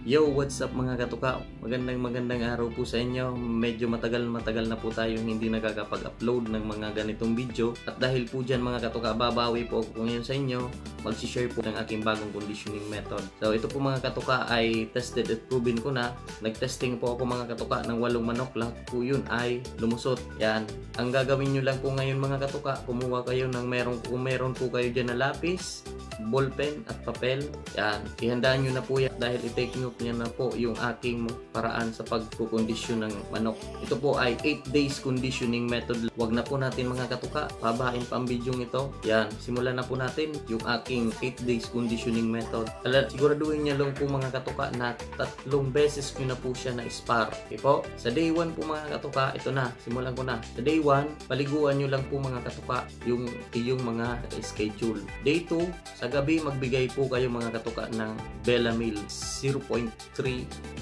Yo, what's up mga katuka? Magandang araw po sa inyo. Medyo matagal na po tayong hindi nakakapag-upload ng mga ganitong video. At dahil po dyan mga katuka, babawi po ako ngayon sa inyo. Mag-share po ng aking bagong conditioning method. So ito po mga katuka ay tested at proven ko na. Nag-testing po ako mga katuka ng 8 manok. Lahat po yun ay lumusot. Yan. Ang gagawin nyo lang po ngayon mga katuka, kumuha kayo ng kung meron po kayo dyan na lapis, ballpen at papel. Yan. Ihandaan nyo na po yan dahil i-take note niya na po yung aking paraan sa pagkukondisyon ng manok. Ito po ay 8 days conditioning method. Huwag na po natin mga katuka, pabahain pa ang video ito. Yan. Simulan na po natin yung aking 8 days conditioning method. Siguraduhin niya lang po mga katuka na 3 beses nyo na po siya na-spar. Okay po? Sa day 1 po mga katuka, ito na. Simulan ko na. Sa day 1, paliguan nyo lang po mga katuka yung mga schedule. Day 2, sa gabi magbigay po kayo mga katuka ng Bellamil 0.3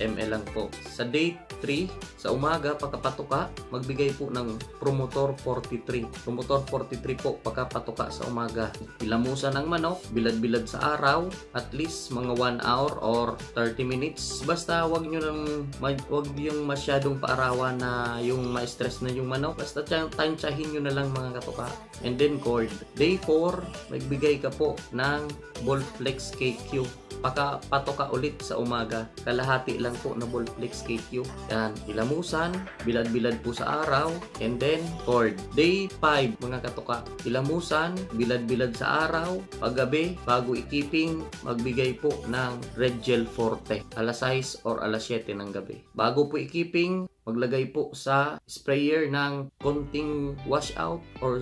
ml lang po. Sa day 3, sa umaga pagkapatuka, magbigay po ng Promotor 43. Promotor 43 po pagkapatuka sa umaga. Ilamusan ng manok, bilad-bilad sa araw, at least mga 1 hour or 30 minutes. Basta wag yung masyadong paarawan na yung ma-stress na yung manok. Basta tansyahin nyo na lang mga katuka. And then cord. Day 4, magbigay ka po ng Voltflex KQ. Patuka ulit sa umaga. Kalahati lang po na Voltflex KQ. Yan. Ilamusan, bilad-bilad po sa araw, and then cord. Day 5 mga katuka. Ilamusan, bilad-bilad sa araw. Paggabi, bago i-keeping, magbigay po ng Red Gel Forte. Alas 6 or alas 7 ng gabi. Bago po i-keeping, maglagay po sa sprayer ng konting washout or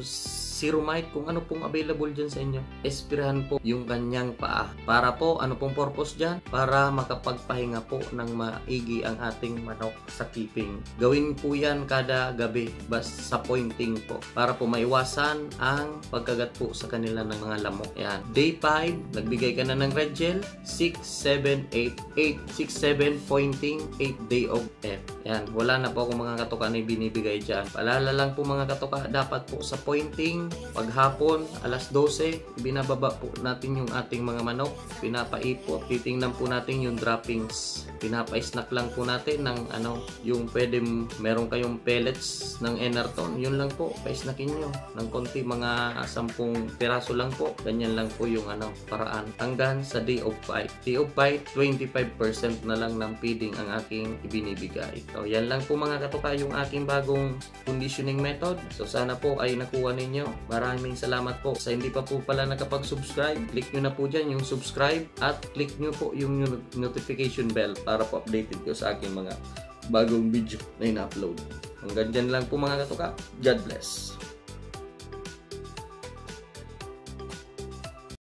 Serumite kung ano pong available dyan sa inyo. Espirahan po yung kanyang paa. Para po, ano pong purpose dyan? Para makapagpahinga po ng maigi ang ating manok sa keeping. Gawin po yan kada gabi basta sa pointing po. Para po maiwasan ang pagkagat po sa kanila ng mga lamok. Yan. Day 5, nagbigay ka na ng red gel. 6, 7, 8, 6, 7 pointing, 8 day of F. Yan. Wala na po akong mga katuka na binibigay dyan. Paalala lang po mga katuka, dapat po sa pointing, paghapon, alas 12, binababa po natin yung ating mga manok. Pinapaipot. Titingnan po natin yung droppings. Pinapa-snack lang po natin ng yung meron kayong pellets ng Enerton. Yun lang po, pa-snackin nyo. Ng konti, mga 10 piraso lang po. Ganyan lang po yung paraan. Hanggang sa day of fight. Day of fight, 25% na lang ng feeding ang aking ibinibigay. So, yan lang po mga katuka yung aking bagong conditioning method. So, sana po ay nakuha ninyo. Maraming salamat po. Sa hindi pa po pala nakapag-subscribe, click nyo na po dyan yung subscribe at click nyo po yung notification bell para po updated ko sa aking mga bagong video na ina-upload. Hanggang dyan lang po mga katuka. God bless.